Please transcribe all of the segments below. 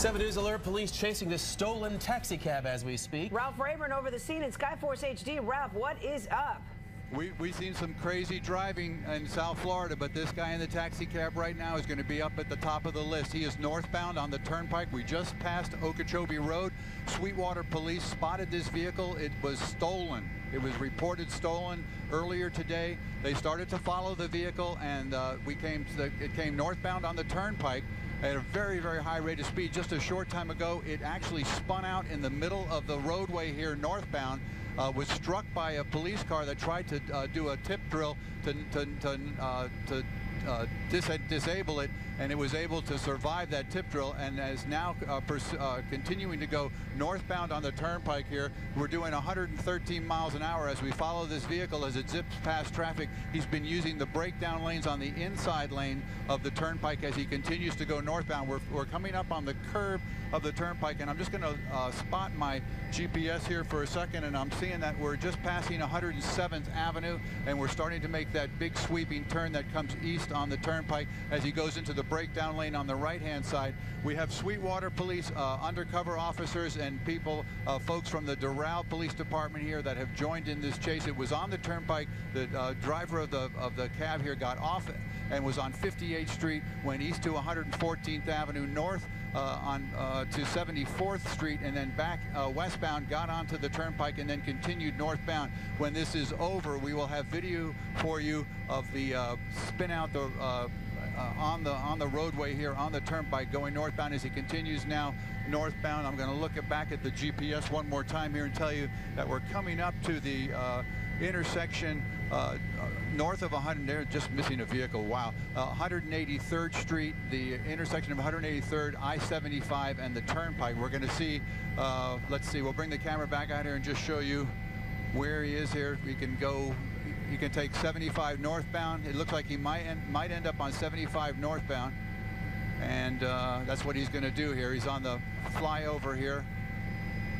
7 News Alert, police chasing this stolen taxi cab as we speak. Ralph Rayburn over the scene in Skyforce HD. Ralph, what is up? We've seen some crazy driving in South Florida, but this guy in the taxi cab right now is going to be up at the top of the list. He is northbound on the turnpike. We just passed Okeechobee Road. Sweetwater police spotted this vehicle. It was stolen. It was reported stolen earlier today. They started to follow the vehicle, and it came northbound on the turnpike at a very, very high rate of speed. Just a short time ago, it actually spun out in the middle of the roadway here northbound, was struck by a police car that tried to do a tip drill to disable it, and it was able to survive that tip drill and is now continuing to go northbound on the turnpike here. We're doing 113 miles an hour as we follow this vehicle as it zips past traffic. He's been using the breakdown lanes on the inside lane of the turnpike as he continues to go northbound. We're coming up on the curve of the turnpike, and I'm just going to spot my GPS here for a second, and I'm seeing that we're just passing 107th Avenue, and we're starting to make that big sweeping turn that comes east on the turnpike as he goes into the breakdown lane on the right-hand side. We have Sweetwater police, undercover officers, and people, folks from the Doral Police Department here that have joined in this chase. It was on the turnpike. The driver of the cab here got off and was on 58th Street, went east to 114th Avenue, north to 74th Street, and then back westbound, got onto the turnpike, and then continued northbound. When this is over, we will have video for you of the spin out on the roadway here on the turnpike going northbound as he continues now northbound. I'm going to look back at the GPS one more time here and tell you that we're coming up to the intersection north of 100, they're just missing a vehicle, wow. 183rd Street, the intersection of 183rd, I-75, and the turnpike. We're going to see, let's see, we'll bring the camera back out here and just show you where he is here. We can go, he can take 75 northbound. It looks like he might end up on 75 northbound, and that's what he's going to do here. He's on the flyover here.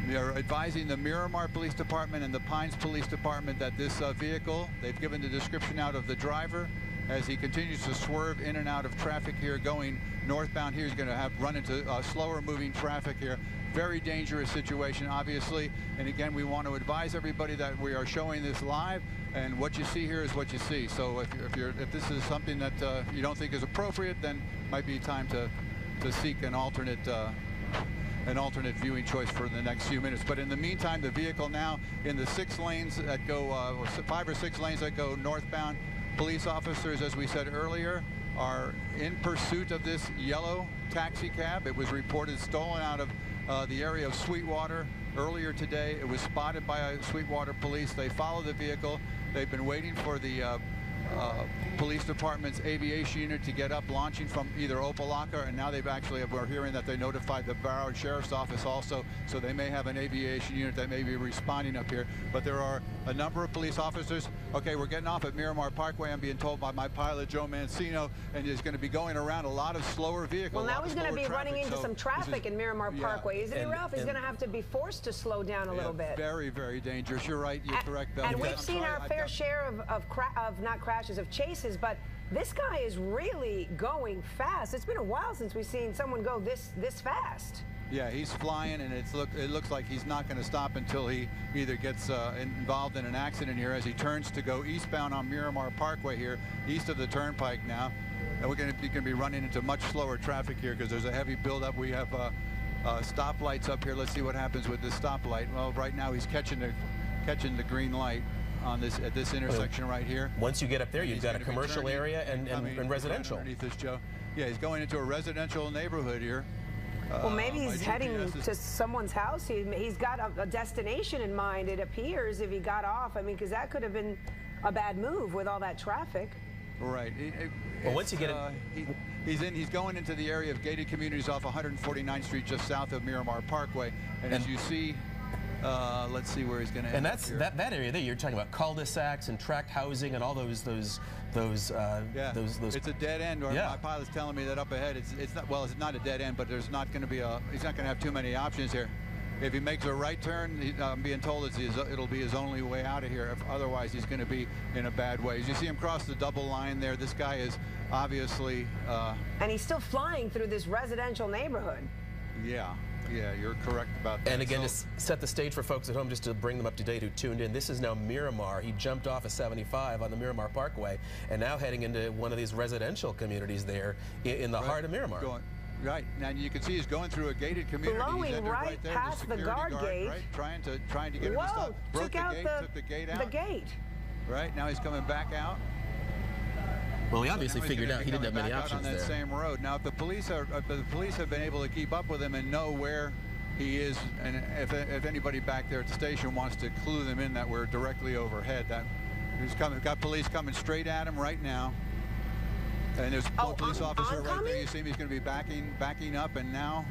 We are advising the Miramar Police Department and the Pines Police Department that this vehicle, they've given the description out of the driver as he continues to swerve in and out of traffic here going northbound. Here he's going to run into slower moving traffic here. Very dangerous situation, obviously. And again, we want to advise everybody that we are showing this live, and what you see here is what you see. So if this is something that you don't think is appropriate, then it might be time to seek an alternate viewing choice for the next few minutes. But in the meantime, the vehicle now in the 6 lanes that go, 5 or 6 lanes that go northbound. Police officers, as we said earlier, are in pursuit of this yellow taxi cab. It was reported stolen out of the area of Sweetwater earlier today. It was spotted by Sweetwater police. They followed the vehicle. They've been waiting for the police department's aviation unit to get up, launching from either Opelika, and now we're hearing that they notified the Broward Sheriff's Office also, so they may have an aviation unit that may be responding up here. But there are a number of police officers. Okay, we're getting off at Miramar Parkway, I'm being told by my pilot, Joe Mancino, and he's going to be going around a lot of slower vehicles. Well, now he's going to be running into some traffic in Miramar Parkway, isn't he, Ralph? He's going to have to be forced to slow down a little bit. Very, very dangerous. You're right. You're correct, Belle. And we've seen our fair share of not crashes, of chases, but this guy is really going fast. It's been a while since we've seen someone go this fast. Yeah, he's flying, and it looks like he's not going to stop until he either gets involved in an accident here as he turns to go eastbound on Miramar Parkway here, east of the turnpike now. And we're going to be running into much slower traffic here because there's a heavy buildup. We have stoplights up here. Let's see what happens with this stoplight. Well, right now he's catching the green light on at this intersection right here. Once you get up there, you've got a commercial area and residential. Underneath this, Joe. Yeah, he's going into a residential neighborhood here. Well, maybe he's heading to someone's house. He's got a destination in mind, it appears, if he got off. I mean, because that could have been a bad move with all that traffic. Right. Well, once you get it, he's going into the area of gated communities off 149th Street, just south of Miramar Parkway. And as you see, let's see where he's going to end. And that area there, you're talking about cul-de-sacs and tract housing and all those. Yeah, it's a dead end. Or my pilot's telling me that up ahead, it's not. Well, it's not a dead end, but there's not going to be he's not going to have too many options here. If he makes a right turn, I'm being told it'll be his only way out of here. Otherwise, he's going to be in a bad way. As you see him cross the double line there, this guy is obviously... and he's still flying through this residential neighborhood. Yeah, you're correct about that. And again, to set the stage for folks at home, just to bring them up to date who tuned in, this is now Miramar. He jumped off of 75 on the Miramar Parkway and now heading into one of these residential communities there in the heart of Miramar. Right, and you can see he's going through a gated community. Blowing he's entered right there, past the guard gate. Right, trying to get him to stop. Broke took the gate out. The gate. Right, now he's coming back out. Well, he obviously figured out he didn't have many back options out on that there. same road. Now, if the police have been able to keep up with him and know where he is, and if anybody back there at the station wants to clue them in that we're directly overhead, that he's got police coming straight at him right now. And there's a police officer right there. You see him, he's going to be backing up, and now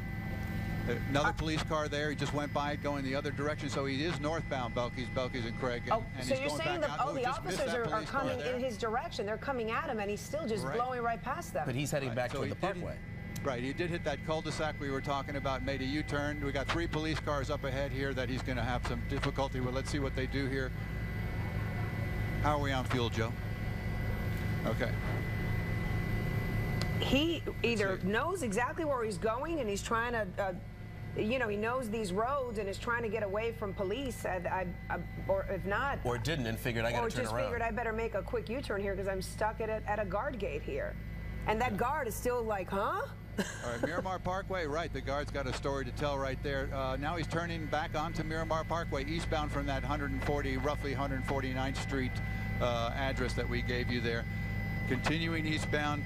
another police car there. He just went by going the other direction, so he is northbound, Belkis and Craig. And so he's you're going saying back out. the officers are coming in his direction. They're coming at him, and he's still just blowing right past them. But he's heading back toward the Parkway. Right, he did hit that cul-de-sac we were talking about, made a U-turn. We got 3 police cars up ahead here that he's going to have some difficulty with. Let's see what they do here. How are we on fuel, Joe? Okay. He either knows exactly where he's going and he's trying to, he knows these roads and is trying to get away from police, or if not. Or didn't and figured I got to turn around. Or just figured I better make a quick U-turn here because I'm stuck at a guard gate here. And that guard is still like, huh? All right, Miramar Parkway, right. The guard's got a story to tell right there. Now he's turning back onto Miramar Parkway, eastbound from that roughly 149th Street address that we gave you there. Continuing eastbound.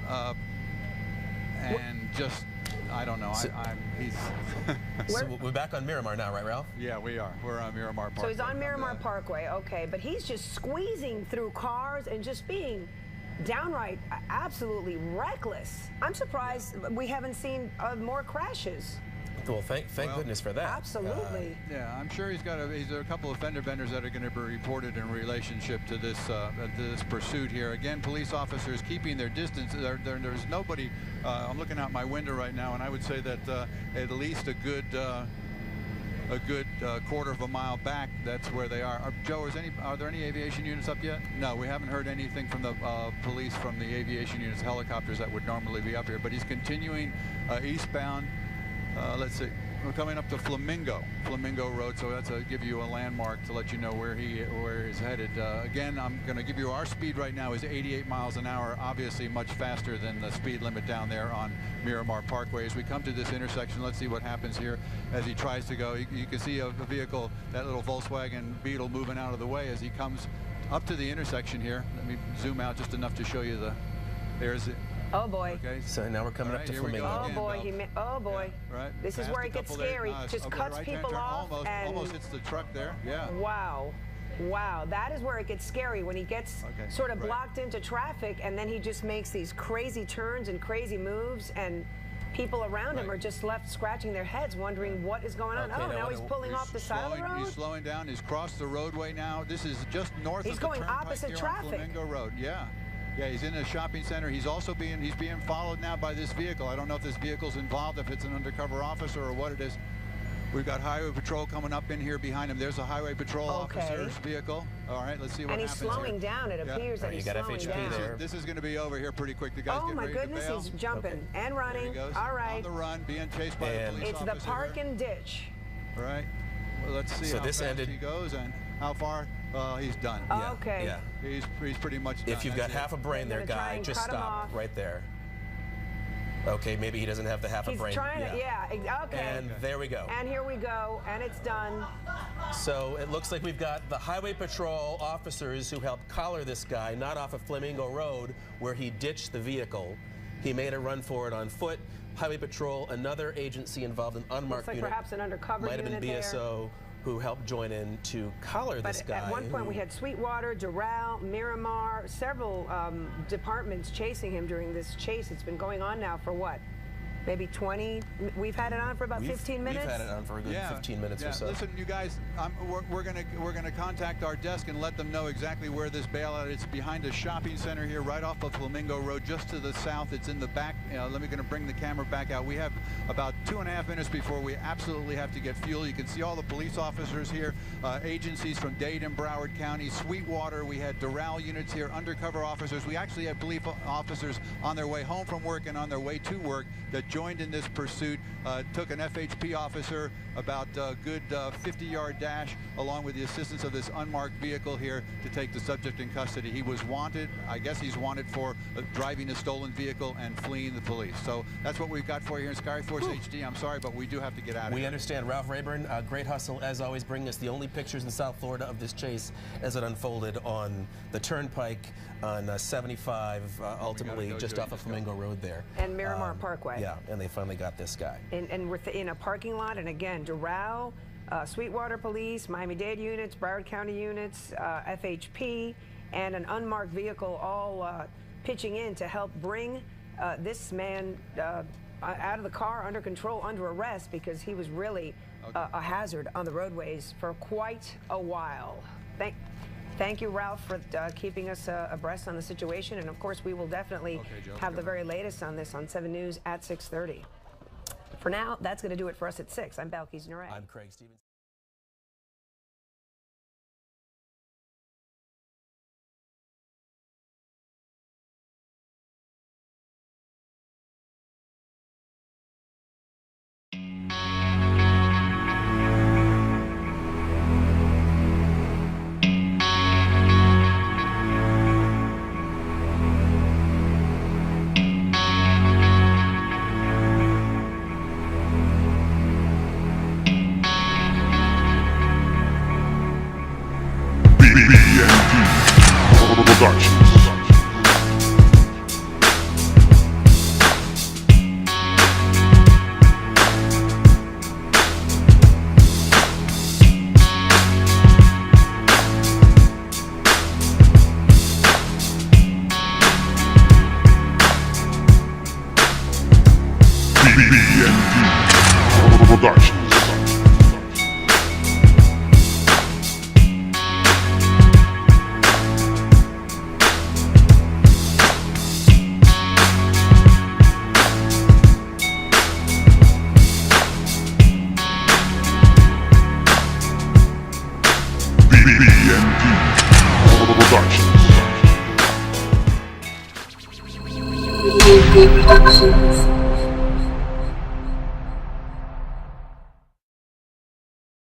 And just, I don't know, he's... So we're back on Miramar now, right, Ralph? Yeah, we are. We're on Miramar Parkway. So he's on Miramar Parkway, okay, but he's just squeezing through cars and just being downright absolutely reckless. I'm surprised we haven't seen more crashes. Well, thank goodness for that. Absolutely. Yeah, I'm sure there are a couple of fender benders that are going to be reported in relationship to this pursuit here. Again, police officers keeping their distance. There's nobody. I'm looking out my window right now, and I would say that at least a good quarter of a mile back, that's where they are. Joe, are there any aviation units up yet? No, we haven't heard anything from the police from the aviation units, helicopters that would normally be up here. But he's continuing eastbound. Let's see. We're coming up to Flamingo Road, so that's give you a landmark to let you know where he's headed. Again, I'm going to give you our speed right now is 88 miles an hour, obviously much faster than the speed limit down there on Miramar Parkway. As we come to this intersection, let's see what happens here as he tries to go. You can see a vehicle, that little Volkswagen Beetle, moving out of the way as he comes up to the intersection here. Let me zoom out just enough to show you there's it. Oh boy. Okay, so now we're coming up to Flamingo. Oh boy, Yeah, right. This is where it gets scary. Just cuts people off and almost hits the truck there. Yeah. Wow. That is where it gets scary, when he gets sort of blocked into traffic and then he just makes these crazy turns and crazy moves, and people around him are just left scratching their heads wondering what is going on. Now he's pulling off the side of the road. He's slowing down. He's crossed the roadway now. This is just north of the turnpike. He's going opposite traffic. On Flamingo Road. Yeah, he's in a shopping center. He's also being followed now by this vehicle. I don't know if this vehicle's involved, if it's an undercover officer or what it is. We've got Highway Patrol coming up in here behind him. There's a Highway Patrol officer's vehicle. All right, let's see what happens. And he's slowing down. It appears that he's slowing down. There. This is going to be over here pretty quick. The guy's getting ready to bail. Oh my goodness, he's jumping and running. There he goes. All right. On the run, being chased by the police officer. It's the park and ditch. Right. Well, let's see how fast he goes and how far. He's done. Okay. Yeah. He's pretty much done. If you've got half a brain there, guy, just stop right there. Okay, maybe he doesn't have the half a brain. He's trying to, okay. And there we go. And here we go, and it's done. So it looks like we've got the Highway Patrol officers who helped collar this guy, not off of Flamingo Road, where he ditched the vehicle. He made a run for it on foot. Highway Patrol, another agency involved in unmarked unit. Perhaps an undercover might have been BSO. Who helped join in to collar this guy. At one point we had Sweetwater, Doral, Miramar, several departments chasing him during this chase. It's been going on now for what? Maybe 20? We've had it on for about 15 minutes? We've had it on for a good 15 minutes or so. Listen, you guys, we're gonna contact our desk and let them know exactly where this bailout is. It's behind a shopping center here, right off of Flamingo Road, just to the south. It's in the back. Gonna bring the camera back out. We have about 2.5 minutes before we absolutely have to get fuel. You can see all the police officers here, agencies from Dade and Broward County, Sweetwater. We had Doral units here, undercover officers. We actually had police officers on their way home from work and on their way to work that joined in this pursuit, took an FHP officer about a good 50-yard dash along with the assistance of this unmarked vehicle here to take the subject in custody. He was wanted, I guess he's wanted for driving a stolen vehicle and fleeing the police. So that's what we've got for you here in Skyforce HD. I'm sorry, but we do have to get out of here. We understand. Ralph Rayburn, great hustle as always, bringing us the only pictures in South Florida of this chase as it unfolded on the Turnpike on 75, ultimately just off of Flamingo Road there. And Miramar Parkway. Yeah, and they finally got this guy. And we're in a parking lot, and again, Doral, Sweetwater Police, Miami-Dade units, Broward County units, FHP, and an unmarked vehicle all pitching in to help bring this man out of the car, under control, under arrest, because he was really a hazard on the roadways for quite a while. Thank you, Ralph, for keeping us abreast on the situation. And of course, we will definitely have the very latest on this on 7 News at 6:30. For now, that's going to do it for us at 6. I'm Balkis Nuray. I'm Craig Stevens. Productions. BBND Productions. BBND Productions.